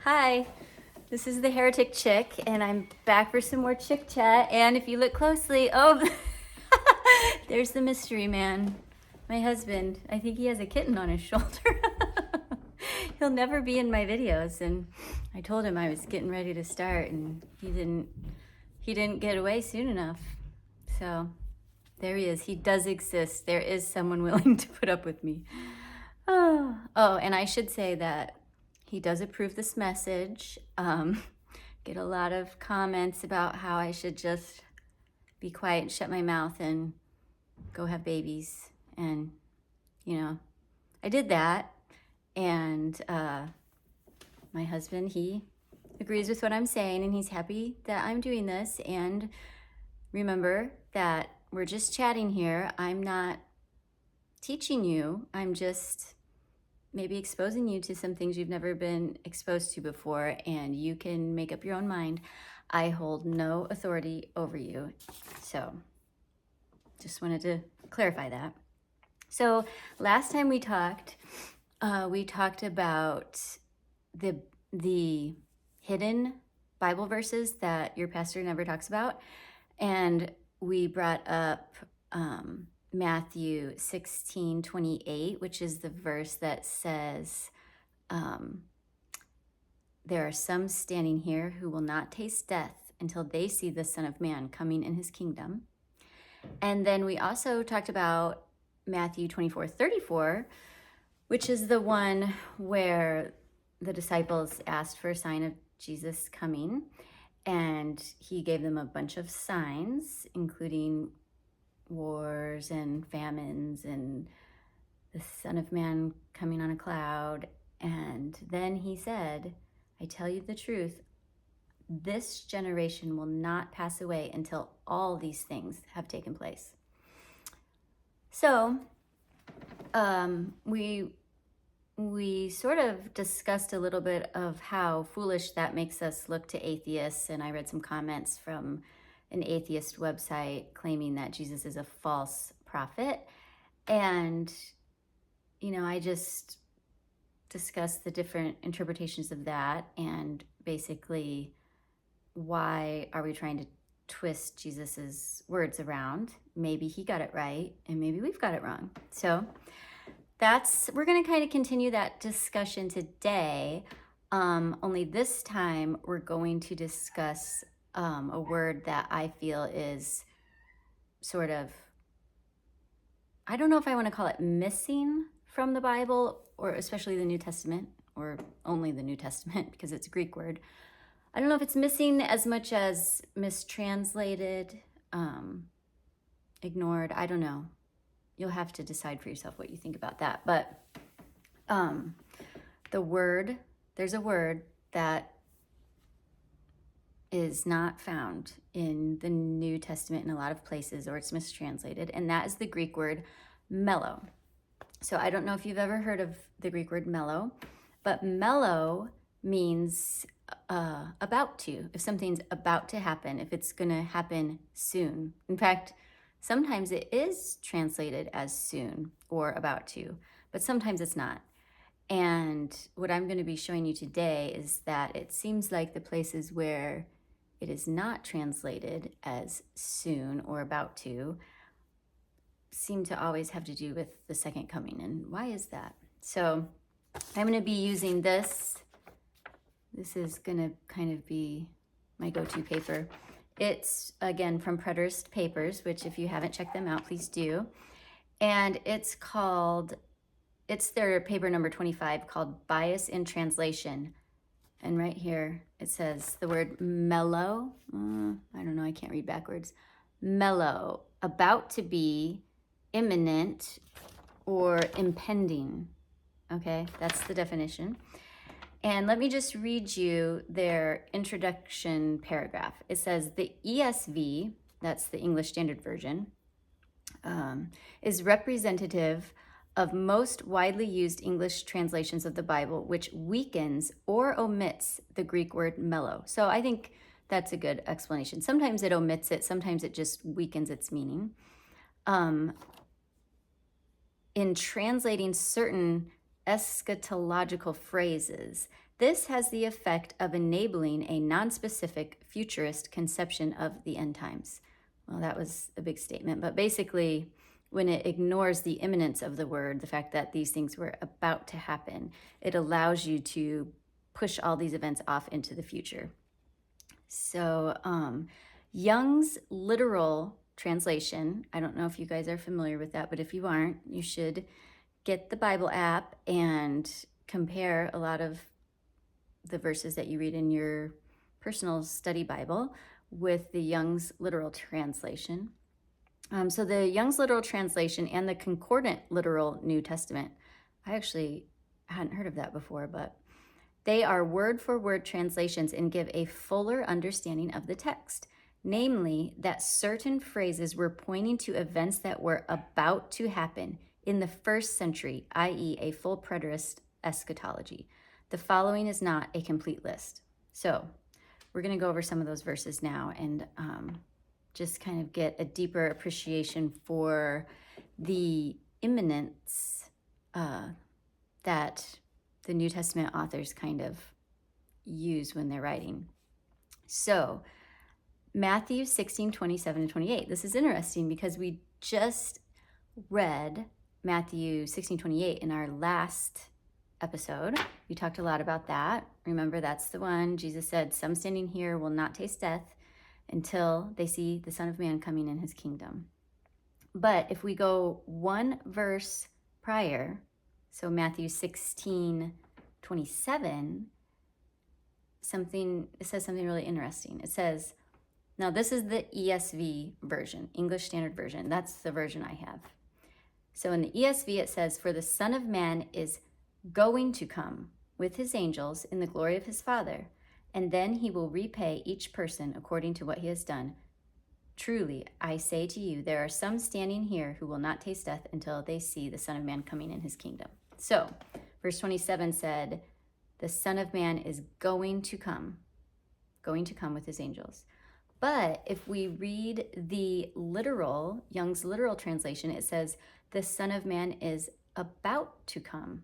Hi, this is the Heretic Chick, and I'm back for some more chick chat. And if you look closely, oh, there's the mystery man, my husband. I think he has a kitten on his shoulder. He'll never be in my videos, and I told him I was getting ready to start, and he didn't get away soon enough. So there he is. He does exist. There is someone willing to put up with me. Oh, and I should say that he does approve this message. Get a lot of comments about how I should just be quiet and shut my mouth and go have babies. And, I did that. And my husband, he agrees with what I'm saying, and he's happy that I'm doing this. And remember that we're just chatting here. I'm not teaching you. I'm just maybe exposing you to some things you've never been exposed to before, and you can make up your own mind. I hold no authority over you. So just wanted to clarify that. So last time we talked about the hidden Bible verses that your pastor never talks about. And we brought up Matthew 16:28, which is the verse that says, there are some standing here who will not taste death until they see the Son of Man coming in his kingdom. And then we also talked about Matthew 24:34, which is the one where the disciples asked for a sign of Jesus coming. And he gave them a bunch of signs, including wars and famines and the Son of Man coming on a cloud. And then he said, I tell you the truth, this generation will not pass away until all these things have taken place. So we sort of discussed a little bit of how foolish that makes us look to atheists, and I read some comments from an atheist website claiming that Jesus is a false prophet. And, I just discussed the different interpretations of that, and basically why are we trying to twist Jesus's words around? Maybe he got it right, and maybe we've got it wrong. So we're going to kind of continue that discussion today. Only this time we're going to discuss a word that I feel is sort of, I don't know if I want to call it missing from the Bible, or especially the New Testament, or only the New Testament because it's a Greek word. I don't know if it's missing as much as mistranslated, ignored. I don't know. You'll have to decide for yourself what you think about that. But there's a word that is not found in the New Testament in a lot of places, or it's mistranslated, and that is the Greek word mellow. So I don't know if you've ever heard of the Greek word mellow, but mellow means about to, if something's about to happen, if it's going to happen soon. In fact, sometimes it is translated as soon or about to, but sometimes it's not. And what I'm going to be showing you today is that it seems like the places where it is not translated as soon or about to seem to always have to do with the second coming. And why is that? So I'm going to be using this. This is going to kind of be my go-to paper. It's, again, from Preterist Papers, which if you haven't checked them out, please do. And it's their paper number 25, called Bias in Translation. And right here, it says the word mellow. I don't know, I can't read backwards. Mellow, about to be, imminent, or impending. Okay, that's the definition. And let me just read you their introduction paragraph. It says, the ESV, that's the English Standard Version, is representative of most widely used English translations of the Bible, which weakens or omits the Greek word mellow. So I think that's a good explanation. Sometimes it omits it, sometimes it just weakens its meaning. In translating certain eschatological phrases This has the effect of enabling a non-specific futurist conception of the end times. Well, that was a big statement, but basically, when it ignores the imminence of the word, the fact that these things were about to happen, it allows you to push all these events off into the future. So Young's literal translation, I don't know if you guys are familiar with that, but if you aren't, you should get the Bible app and compare a lot of the verses that you read in your personal study Bible with the Young's literal translation. So the Young's literal translation and the concordant literal New Testament, I actually hadn't heard of that before, but they are word-for-word translations and give a fuller understanding of the text, namely that certain phrases were pointing to events that were about to happen in the first century, i.e. a full preterist eschatology. The following is not a complete list. So we're going to go over some of those verses now and just kind of get a deeper appreciation for the imminence that the New Testament authors kind of use when they're writing. So Matthew 16, 27 and 28. This is interesting because we just read Matthew 16, 28 in our last episode. We talked a lot about that. Remember, that's the one Jesus said, some standing here will not taste death until they see the Son of Man coming in his kingdom. But if we go one verse prior, so Matthew 16, 27, it says something really interesting. It says, now this is the ESV version, English Standard Version. That's the version I have. So in the ESV, it says, for the Son of Man is going to come with his angels in the glory of his Father, and then he will repay each person according to what he has done. Truly, I say to you, there are some standing here who will not taste death until they see the Son of Man coming in his kingdom. So, verse 27 said, the Son of Man is going to come with his angels. But if we read the literal, Young's literal translation, it says, the Son of Man is about to come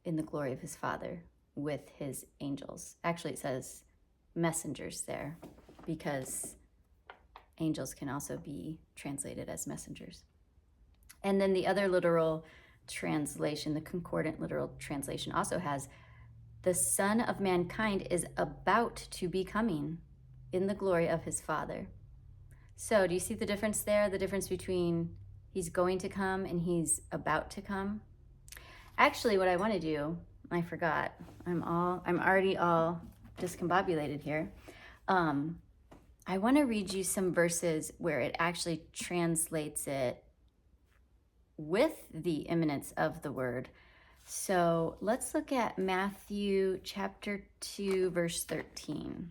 in the glory of his Father with his angels. Actually, it says messengers there because angels can also be translated as messengers. And then the other literal translation, the concordant literal translation, also has the Son of Mankind is about to be coming in the glory of his Father. So do you see the difference there? The difference between he's going to come and he's about to come? Actually, what I want to do, I forgot. I'm already all discombobulated here. I want to read you some verses where it actually translates it with the imminence of the word. So let's look at Matthew chapter 2, verse 13.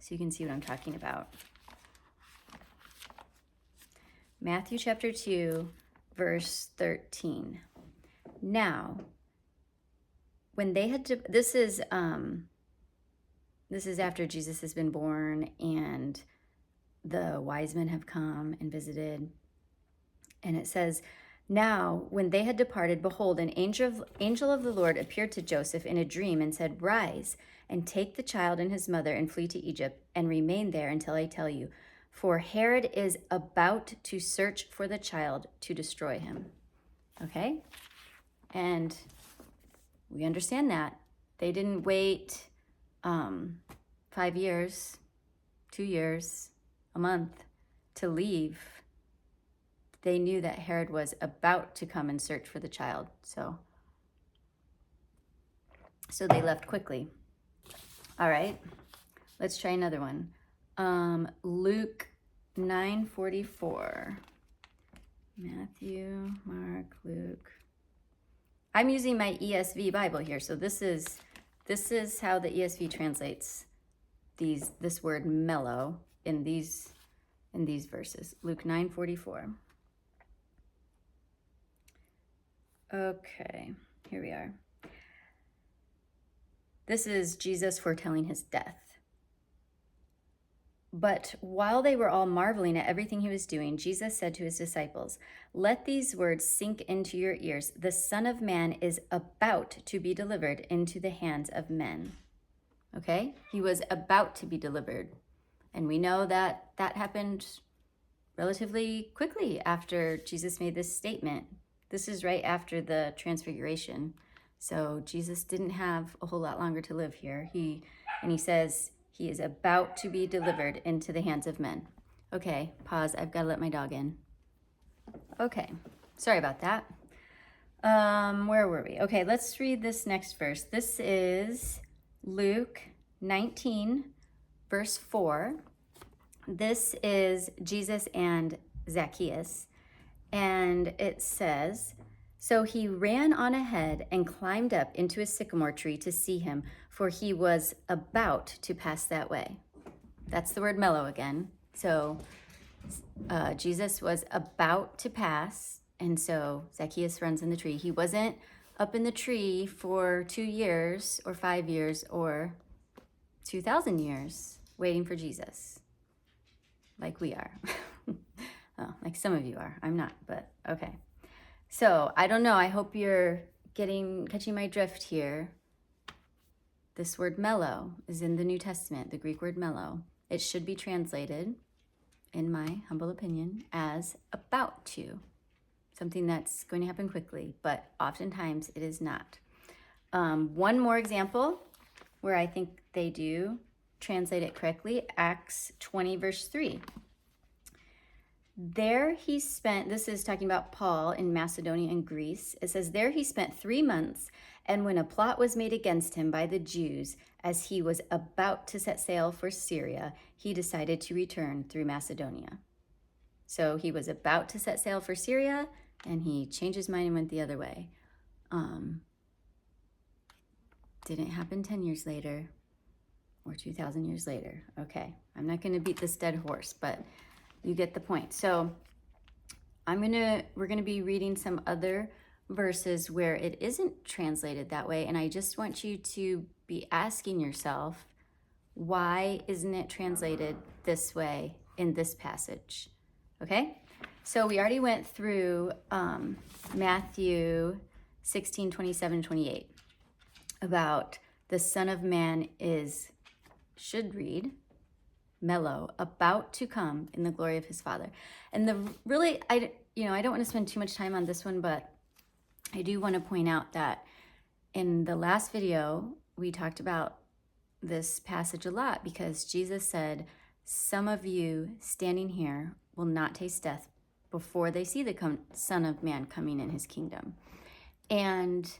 So you can see what I'm talking about. Matthew chapter 2, verse 13. Now, when they had this is after Jesus has been born and the wise men have come and visited. And it says, now when they had departed, behold, an angel of the Lord appeared to Joseph in a dream and said, rise and take the child and his mother and flee to Egypt and remain there until I tell you. For Herod is about to search for the child to destroy him. Okay? And we understand that. They didn't wait 5 years, 2 years, a month to leave. They knew that Herod was about to come and search for the child. So they left quickly. All right, let's try another one. Luke 9:44. Matthew, Mark, Luke. I'm using my ESV Bible here, so this is how the ESV translates this word mellow in these verses. Luke 9:44. Okay, here we are. This is Jesus foretelling his death. But while they were all marveling at everything he was doing, Jesus said to his disciples, "Let these words sink into your ears. The Son of Man is about to be delivered into the hands of men." Okay? He was about to be delivered. And we know that that happened relatively quickly after Jesus made this statement. This is right after the transfiguration. So Jesus didn't have a whole lot longer to live here. He says he is about to be delivered into the hands of men. Okay, pause. I've got to let my dog in. Okay, sorry about that. Where were we? Okay, let's read this next verse. This is Luke 19, verse 4. This is Jesus and Zacchaeus. And it says, "So he ran on ahead and climbed up into a sycamore tree to see him, for he was about to pass that way." That's the word mellow again. So Jesus was about to pass, and so Zacchaeus runs in the tree. He wasn't up in the tree for 2 years or 5 years or 2,000 years waiting for Jesus, like we are. Oh, like some of you are. I'm not, but okay. So I don't know. I hope you're catching my drift here. This word mellow is in the New Testament, the Greek word mellow. It should be translated, in my humble opinion, as about to, something that's going to happen quickly, but oftentimes it is not. One more example where I think they do translate it correctly, Acts 20, verse 3. There he spent, this is talking about Paul in Macedonia and Greece. It says, there he spent 3 months, and when a plot was made against him by the Jews, as he was about to set sail for Syria, he decided to return through Macedonia. So he was about to set sail for Syria, and he changed his mind and went the other way. Didn't happen 10 years later or 2,000 years later. Okay, I'm not going to beat this dead horse, but you get the point. So we're gonna be reading some other verses where it isn't translated that way, and I just want you to be asking yourself, why isn't it translated this way in this passage? Okay, so we already went through Matthew 16, 27, 28 about the Son of Man should read Mello, about to come in the glory of his Father. And I don't want to spend too much time on this one, but I do want to point out that in the last video, we talked about this passage a lot because Jesus said, some of you standing here will not taste death before they see the Son of Man coming in his kingdom. And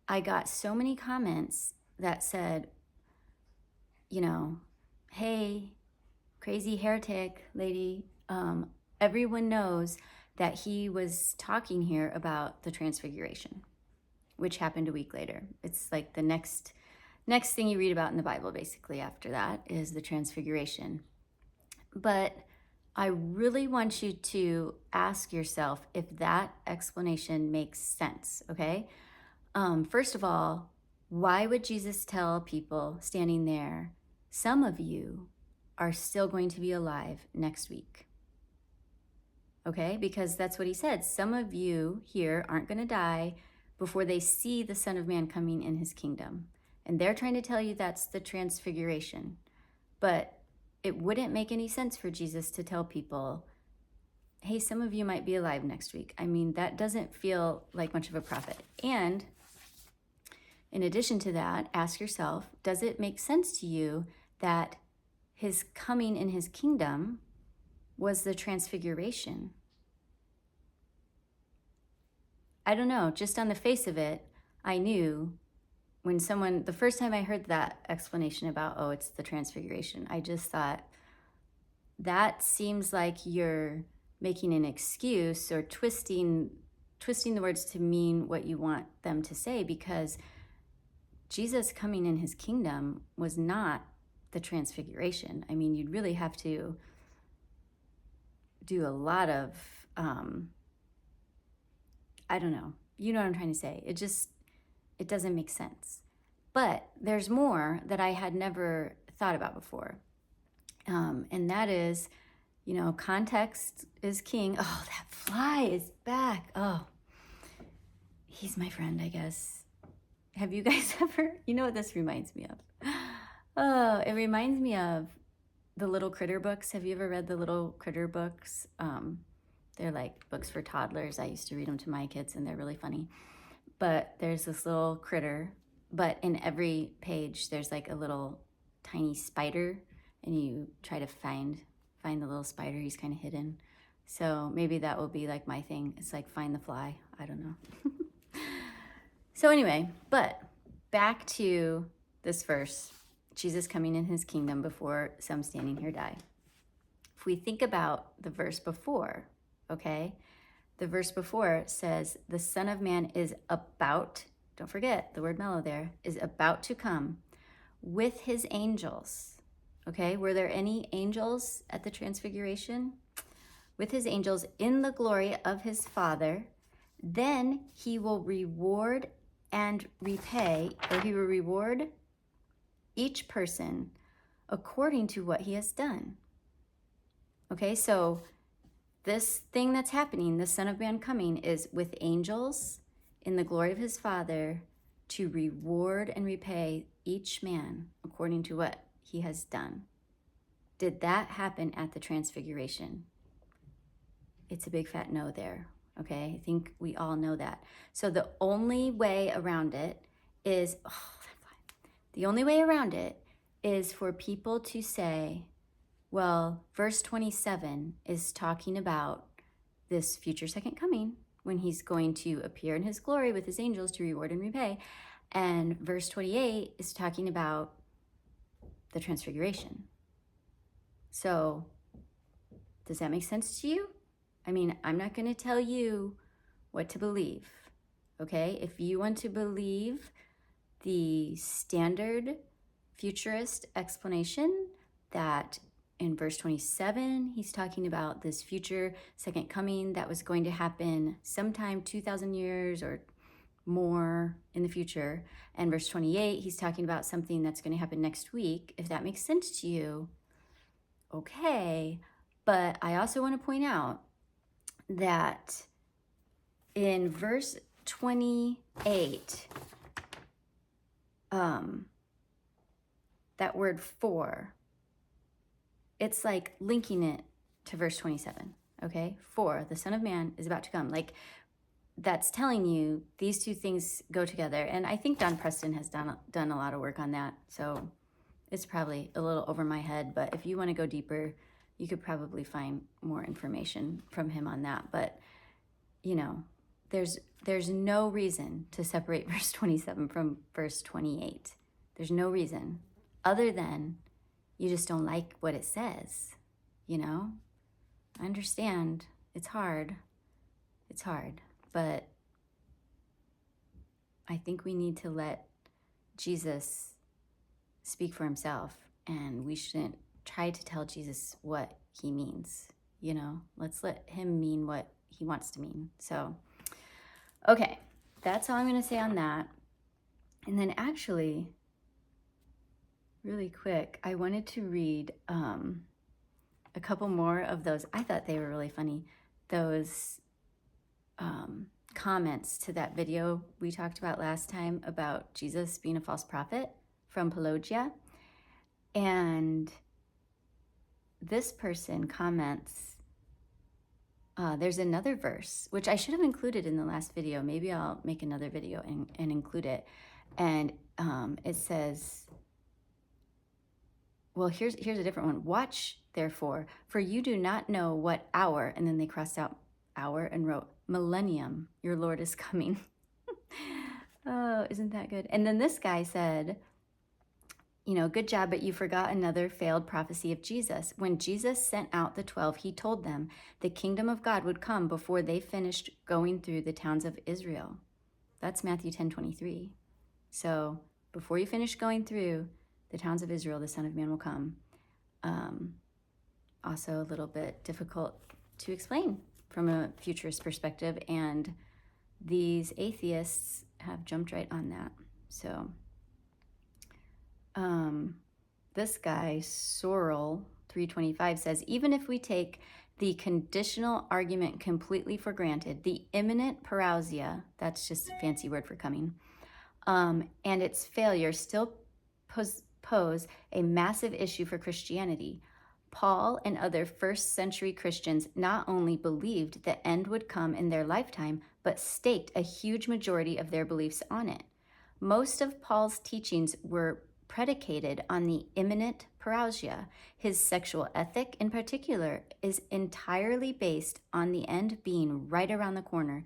I got so many comments that said, hey, crazy heretic lady, everyone knows that he was talking here about the transfiguration, which happened a week later. It's like the next thing you read about in the Bible, basically, after that is the transfiguration. But I really want you to ask yourself if that explanation makes sense, okay? First of all, why would Jesus tell people standing there, some of you are still going to be alive next week? Okay, because that's what he said. Some of you here aren't going to die before they see the Son of Man coming in his kingdom. And they're trying to tell you that's the transfiguration. But it wouldn't make any sense for Jesus to tell people, hey, some of you might be alive next week. I mean, that doesn't feel like much of a prophet. And in addition to that, ask yourself, does it make sense to you that his coming in his kingdom was the transfiguration? I don't know, just on the face of it, I knew the first time I heard that explanation about, oh, it's the transfiguration, I just thought, that seems like you're making an excuse or twisting the words to mean what you want them to say, because Jesus coming in his kingdom was not the transfiguration. I mean, you'd really have to do a lot of, I don't know. You know what I'm trying to say. It doesn't make sense. But there's more that I had never thought about before. And that is, context is king. Oh, that fly is back. Oh, he's my friend, I guess. Have you guys ever, what this reminds me of? Oh, it reminds me of the little critter books. Have you ever read the little critter books? They're like books for toddlers. I used to read them to my kids and they're really funny. But there's this little critter, but in every page there's like a little tiny spider, and you try to find the little spider. He's kind of hidden. So maybe that will be like my thing. It's like find the fly. I don't know. So anyway, but back to this verse, Jesus coming in his kingdom before some standing here die. If we think about the verse before, okay, the verse before says the Son of Man is about, don't forget the word mellow there, is about to come with his angels. Okay, were there any angels at the transfiguration? With his angels in the glory of his Father. Then he will reward and repay, or he will reward each person according to what he has done. Okay, so this thing that's happening, the Son of Man coming, is with angels in the glory of his Father to reward and repay each man according to what he has done. Did that happen at the transfiguration? It's a big fat no there. Okay, I think we all know that. So the only way around it is, the only way around it is for people to say, well, verse 27 is talking about this future second coming when he's going to appear in his glory with his angels to reward and repay. And verse 28 is talking about the transfiguration. So does that make sense to you? I mean, I'm not going to tell you what to believe, okay? If you want to believe the standard futurist explanation that in verse 27, he's talking about this future second coming that was going to happen sometime 2,000 years or more in the future. And verse 28, he's talking about something that's going to happen next week. If that makes sense to you, okay. But I also want to point out that in verse 28, that word for, it's like linking it to verse 27, okay? For, the Son of Man is about to come. Like, that's telling you these two things go together. And I think Don Preston has done a lot of work on that. So it's probably a little over my head, but if you want to go deeper, you could probably find more information from him on that. But, there's no reason to separate verse 27 from verse 28. There's no reason other than you just don't like what it says, I understand it's hard, but I think we need to let Jesus speak for himself, and we shouldn't try to tell Jesus what he means, let's let him mean what he wants to mean. So, okay, that's all I'm going to say on that. And then actually, really quick, I wanted to read a couple more of those. I thought they were really funny. Those comments to that video we talked about last time about Jesus being a false prophet from Pelogia. And this person comments, there's another verse, which I should have included in the last video. Maybe I'll make another video and include it. And it says, well, here's a different one. Watch, therefore, for you do not know what hour, and then they crossed out hour and wrote, millennium, your Lord is coming. Oh, isn't that good? And then this guy said, good job, but you forgot another failed prophecy of Jesus. When Jesus sent out the 12, he told them the kingdom of God would come before they finished going through the towns of Israel. That's Matthew 10:23. So before you finish going through the towns of Israel, the Son of Man will come. Also a little bit difficult to explain from a futurist perspective, and these atheists have jumped right on that. So this guy, Sorrel 3:25 says, even if we take the conditional argument completely for granted, the imminent parousia, that's just a fancy word for coming, and its failure still pose a massive issue for Christianity. Paul and other first century Christians not only believed the end would come in their lifetime, but staked a huge majority of their beliefs on it. Most of Paul's teachings were predicated on the imminent parousia. His sexual ethic, in particular, is entirely based on the end being right around the corner.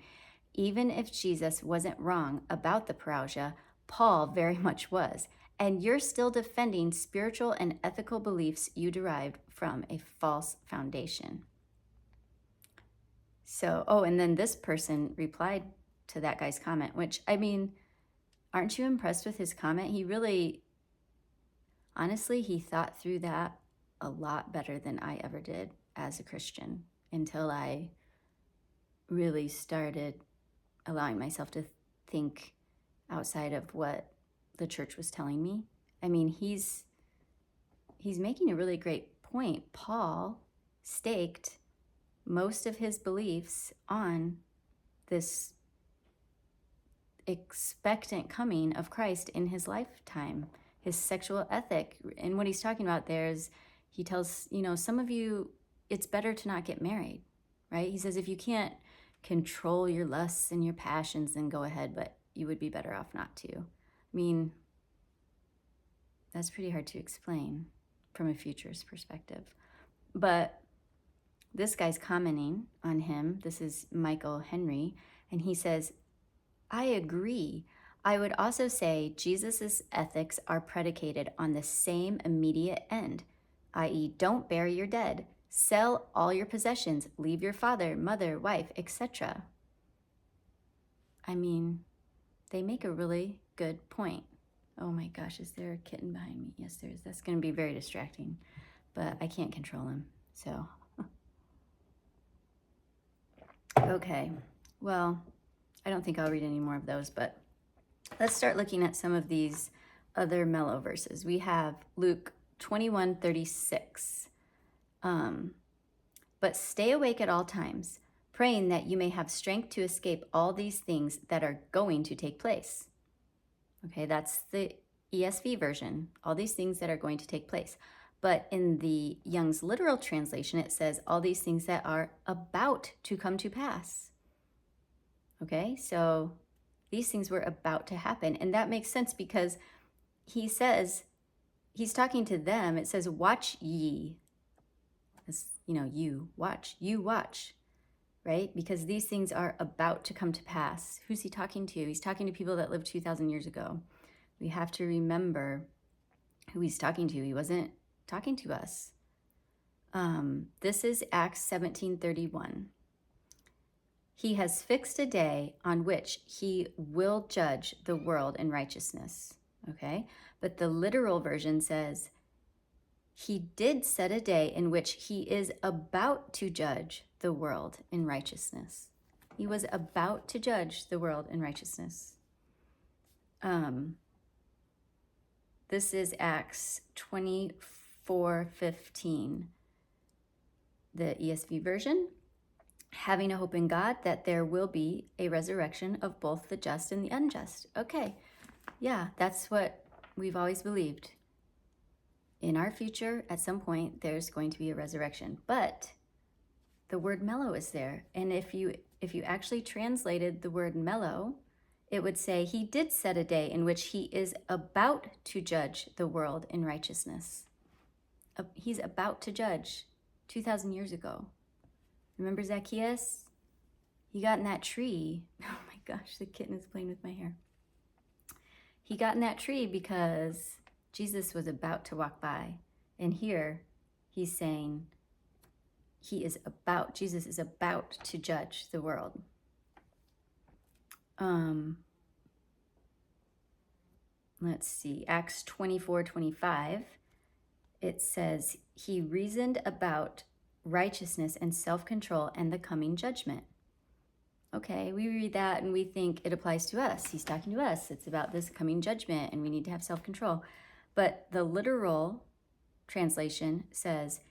Even if Jesus wasn't wrong about the parousia, Paul very much was. And you're still defending spiritual and ethical beliefs you derived from a false foundation. So, and then this person replied to that guy's comment, which, I mean, aren't you impressed with his comment? He really, honestly, he thought through that a lot better than I ever did as a Christian until I really started allowing myself to think outside of what the church was telling me. I mean, he's making a really great point. Paul staked most of his beliefs on this expectant coming of Christ in his lifetime, his sexual ethic. And what he's talking about there is, he tells, some of you, it's better to not get married, right? He says, if you can't control your lusts and your passions, then go ahead, but you would be better off not to. I mean, that's pretty hard to explain from a futurist perspective. But this guy's commenting on him. This is Michael Henry, and he says, I agree. I would also say Jesus's ethics are predicated on the same immediate end, i.e., don't bury your dead, sell all your possessions, leave your father, mother, wife, etc. I mean, they make a really good point. Oh my gosh, is there a kitten behind me? Yes, there is. That's going to be very distracting, but I can't control him, so. Okay, well, I don't think I'll read any more of those, but let's start looking at some of these other mellow verses. We have Luke 21:36. But stay awake at all times, praying that you may have strength to escape all these things that are going to take place. Okay, that's the ESV version, all these things that are going to take place. But in the Young's literal translation, it says all these things that are about to come to pass. Okay, so these things were about to happen. And that makes sense because he says, he's talking to them. It says, watch ye. As, you watch, right? Because these things are about to come to pass. Who's he talking to? He's talking to people that lived 2,000 years ago. We have to remember who he's talking to. He wasn't talking to us. This is Acts 17:31. He has fixed a day on which he will judge the world in righteousness. Okay? But the literal version says, he did set a day in which he is about to judge the world in righteousness. He was about to judge the world in righteousness. This is Acts 24:15, the ESV version. Having a hope in God that there will be a resurrection of both the just and the unjust. Okay, yeah, that's what we've always believed. In our future, at some point, there's going to be a resurrection. But the word mellow is there. And if you actually translated the word mellow, it would say he did set a day in which he is about to judge the world in righteousness. He's about to judge 2,000 years ago. Remember Zacchaeus? He got in that tree. Oh my gosh, the kitten is playing with my hair. He got in that tree because Jesus was about to walk by. And here he's saying Jesus is about to judge the world. Let's see, Acts 24:25. It says, he reasoned about righteousness and self-control and the coming judgment. Okay, we read that and we think it applies to us. He's talking to us. It's about this coming judgment and we need to have self-control. But the literal translation says,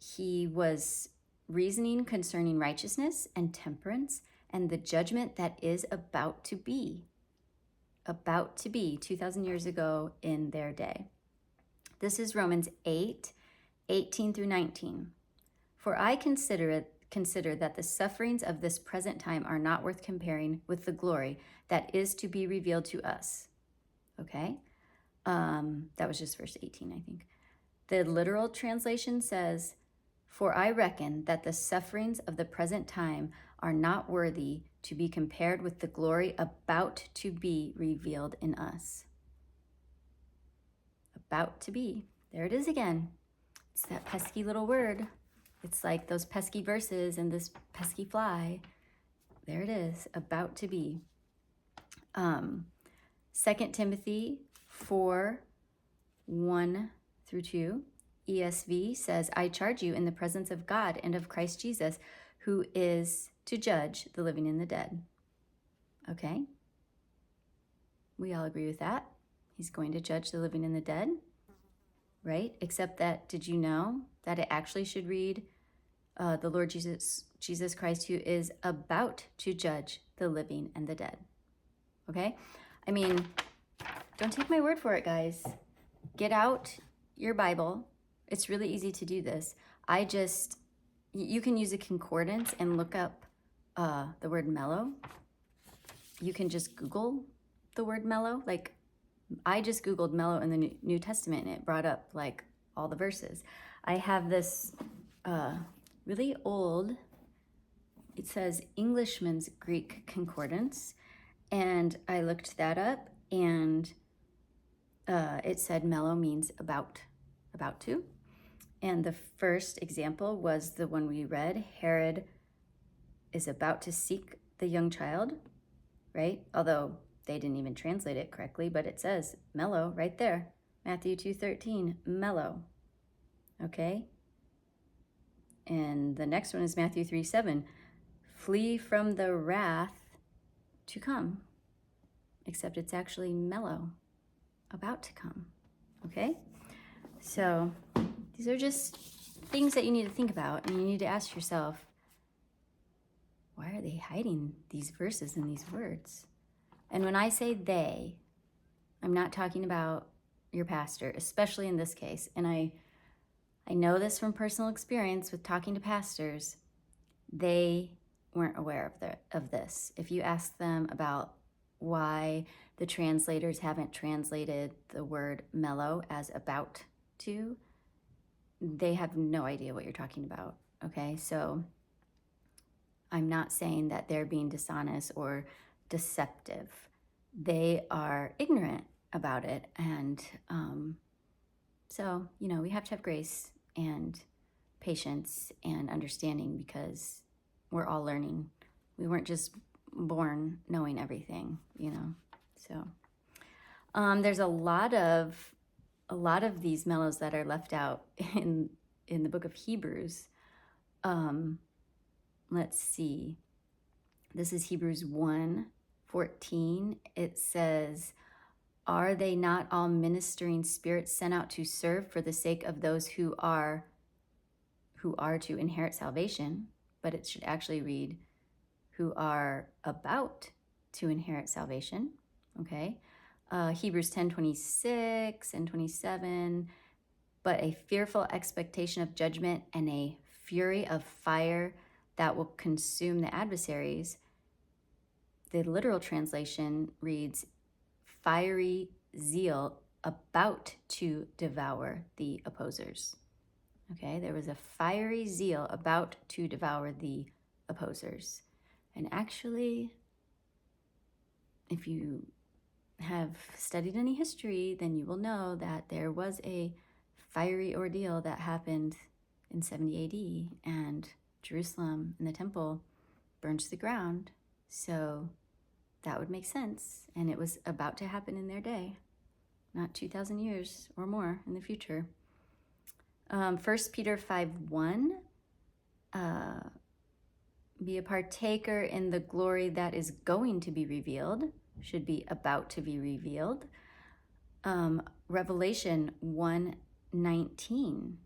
he was reasoning concerning righteousness and temperance and the judgment that is about to be 2,000 years ago in their day. This is Romans 8:18 through 19. For I consider that the sufferings of this present time are not worth comparing with the glory that is to be revealed to us. Okay? That was just verse 18, I think. The literal translation says, for I reckon that the sufferings of the present time are not worthy to be compared with the glory about to be revealed in us. About to be. There it is again. It's that pesky little word. It's like those pesky verses and this pesky fly. There it is, about to be. 2 Timothy 4:1-2. ESV says, I charge you in the presence of God and of Christ Jesus, who is to judge the living and the dead. Okay? We all agree with that. He's going to judge the living and the dead, right? Except that, did you know that it actually should read, the Lord Jesus Christ, who is about to judge the living and the dead? Okay? I mean, don't take my word for it, guys. Get out your Bible. It's really easy to do this. You can use a concordance and look up the word mellow. You can just Google the word mellow. Like, I just Googled mellow in the New Testament and it brought up like all the verses. I have this really old, it says Englishman's Greek Concordance, and I looked that up, and it said mellow means about to. And the first example was the one we read. Herod is about to seek the young child, right? Although they didn't even translate it correctly, but it says mellow right there. Matthew 2:13, mellow. Okay? And the next one is Matthew 3:7, flee from the wrath to come. Except it's actually mellow, about to come. Okay? So these are just things that you need to think about, and you need to ask yourself, why are they hiding these verses and these words? And when I say they, I'm not talking about your pastor, especially in this case. And I know this from personal experience with talking to pastors. They weren't aware of this. If you ask them about why the translators haven't translated the word mellow as about to, they have no idea what you're talking about. Okay, so I'm not saying that they're being dishonest or deceptive. They are ignorant about it. And so, we have to have grace and patience and understanding, because we're all learning. We weren't just born knowing everything, So there's a lot of these mellows that are left out in the book of Hebrews. Let's see. This is Hebrews 1:14. It says, are they not all ministering spirits sent out to serve for the sake of those who are to inherit salvation? But it should actually read, who are about to inherit salvation. Okay. Hebrews 10:26 and 27. But a fearful expectation of judgment and a fury of fire that will consume the adversaries. The literal translation reads, fiery zeal about to devour the opposers. Okay, there was a fiery zeal about to devour the opposers. And actually, if you have studied any history, then you will know that there was a fiery ordeal that happened in 70 AD, and Jerusalem and the temple burned to the ground. So that would make sense. And it was about to happen in their day, not 2,000 years or more in the future. 1 Peter 5:1, be a partaker in the glory that is going to be revealed, should be about to be revealed. Revelation 1:19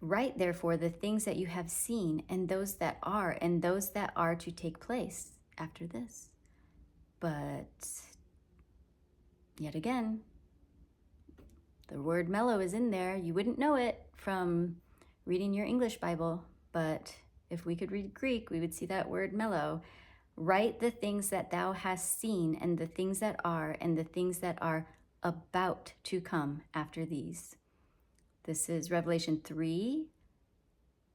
Write, therefore, the things that you have seen, and those that are to take place after this. But yet again, the word mellow is in there. You wouldn't know it from reading your English Bible, but if we could read Greek, we would see that word mellow. Write the things that thou hast seen, and the things that are, and the things that are about to come after these. This is Revelation 3,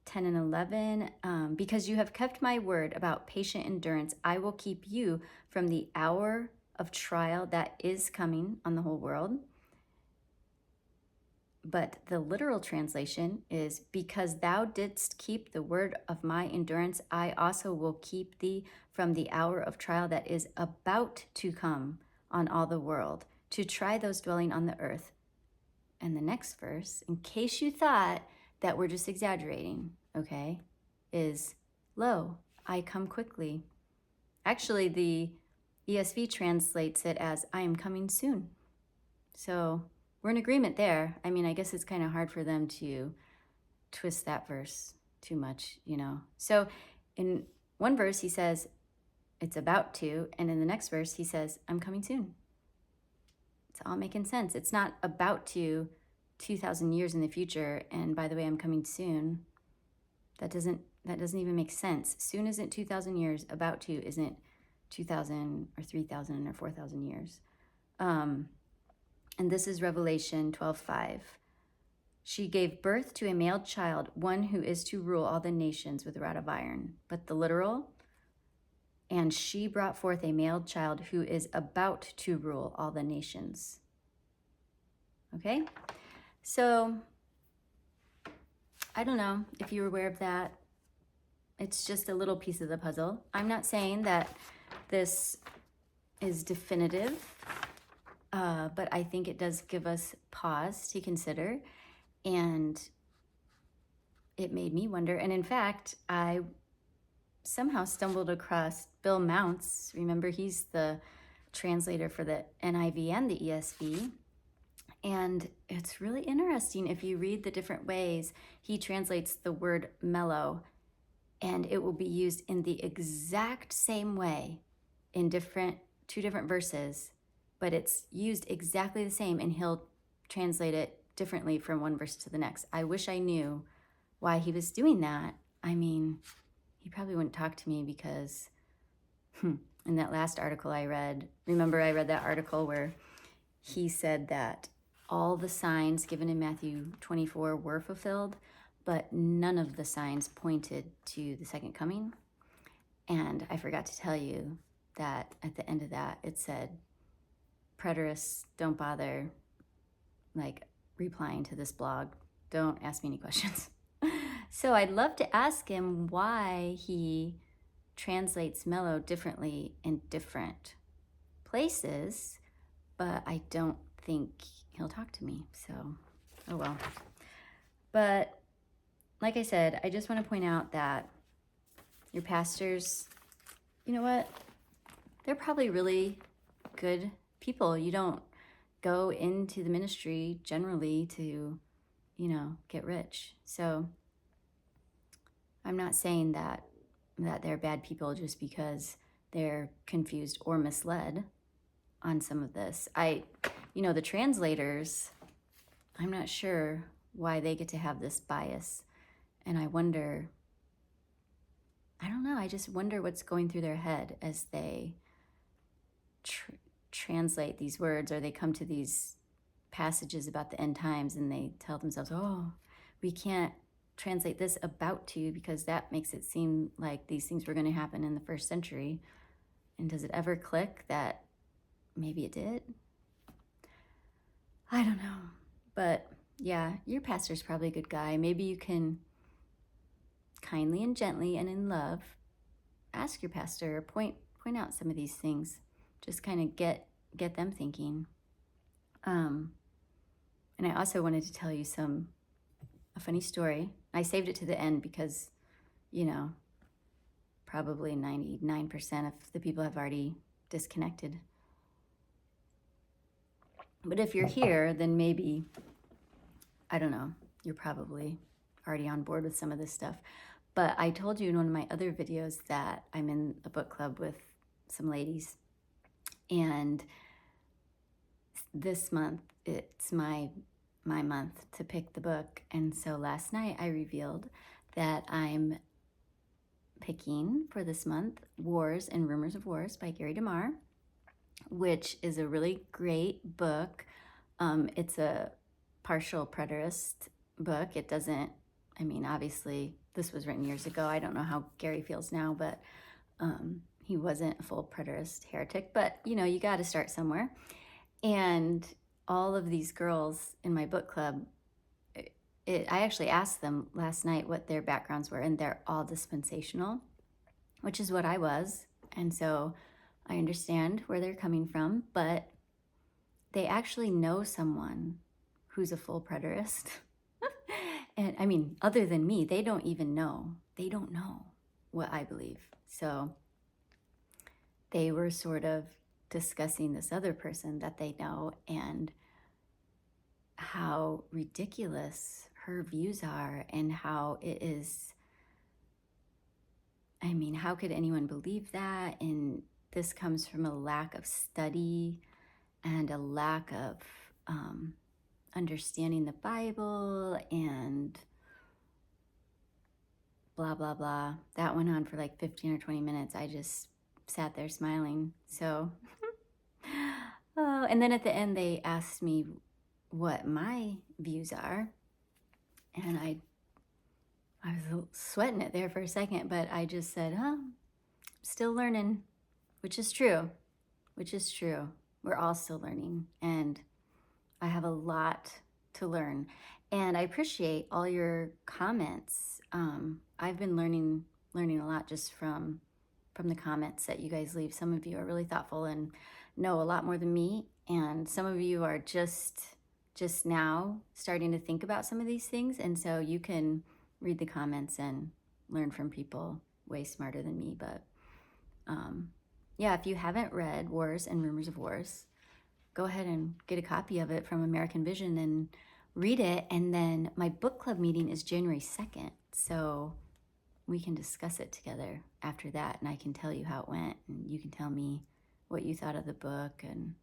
10 and 11. Because you have kept my word about patient endurance, I will keep you from the hour of trial that is coming on the whole world. But the literal translation is, because thou didst keep the word of my endurance, I also will keep thee from the hour of trial that is about to come on all the world, to try those dwelling on the earth. And the next verse, in case you thought that we're just exaggerating, okay, is, lo, I come quickly. Actually, the ESV translates it as, I am coming soon. So we're in agreement there. I mean, I guess it's kind of hard for them to twist that verse too much, you know. So in one verse, he says, it's about to. And in the next verse, he says, I'm coming soon. It's all making sense. It's not about to 2,000 years in the future. And by the way, I'm coming soon. That doesn't even make sense. Soon isn't 2,000 years. About to isn't 2,000 or 3,000 or 4,000 years. And this is Revelation 12:5. She gave birth to a male child, one who is to rule all the nations with a rod of iron. But the literal, and she brought forth a male child who is about to rule all the nations. Okay? So, I don't know if you were aware of that. It's just a little piece of the puzzle. I'm not saying that this is definitive, but I think it does give us pause to consider. And it made me wonder. And in fact, I somehow stumbled across Bill Mounts. Remember, he's the translator for the NIV and the ESV. And it's really interesting if you read the different ways he translates the word mellow, and it will be used in the exact same way in two different verses, but it's used exactly the same, and he'll translate it differently from one verse to the next. I wish I knew why he was doing that. I mean, he probably wouldn't talk to me because in that last article I read, remember I read that article where he said that all the signs given in Matthew 24 were fulfilled, but none of the signs pointed to the second coming. And I forgot to tell you that at the end of that, it said, preterists, don't bother replying to this blog. Don't ask me any questions. So I'd love to ask him why he translates mellow differently in different places, but I don't think he'll talk to me. So, oh well. But like I said, I just want to point out that your pastors, you know what? They're probably really good people. You don't go into the ministry generally to, get rich. So I'm not saying that they're bad people just because they're confused or misled on some of this. The translators, I'm not sure why they get to have this bias. And I just wonder what's going through their head as they translate these words, or they come to these passages about the end times and they tell themselves, oh, we can't translate this about to because that makes it seem like these things were going to happen in the first century. And does it ever click that maybe it did? I don't know. But yeah, your pastor's probably a good guy. Maybe you can kindly and gently and in love ask your pastor, or point out some of these things. Just kind of get them thinking. And I also wanted to tell you a funny story. I saved it to the end because, probably 99% of the people have already disconnected. But if you're here, then maybe, I don't know, you're probably already on board with some of this stuff. But I told you in one of my other videos that I'm in a book club with some ladies, and this month it's my month to pick the book. And so last night I revealed that I'm picking for this month Wars and Rumors of Wars by Gary DeMar, which is a really great book. It's a partial preterist book. It doesn't, I mean, obviously this was written years ago. I don't know how Gary feels now, but he wasn't a full preterist heretic, but you know, you got to start somewhere. And all of these girls in my book club, I actually asked them last night what their backgrounds were, and they're all dispensational, which is what I was. And so I understand where they're coming from, but they actually know someone who's a full preterist. And I mean, other than me, they don't even know. They don't know what I believe. So they were sort of discussing this other person that they know and how ridiculous her views are, and how it is, I mean, how could anyone believe that? And this comes from a lack of study and a lack of understanding the Bible and blah, blah, blah. That went on for like 15 or 20 minutes. I just sat there smiling. So, oh, and then at the end, they asked me what my views are. And I was sweating it there for a second, but I just said, still learning, which is true, which is true. We're all still learning, and I have a lot to learn. And I appreciate all your comments. I've been learning a lot just from the comments that you guys leave. Some of you are really thoughtful and know a lot more than me, and some of you are just now starting to think about some of these things, and so you can read the comments and learn from people way smarter than me. But yeah, if you haven't read Wars and Rumors of Wars, go ahead and get a copy of it from American Vision and read it. And then my book club meeting is January 2nd, so we can discuss it together after that, and I can tell you how it went, and you can tell me what you thought of the book, and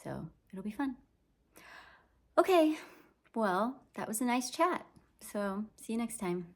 so it'll be fun. Okay, well, that was a nice chat, so see you next time.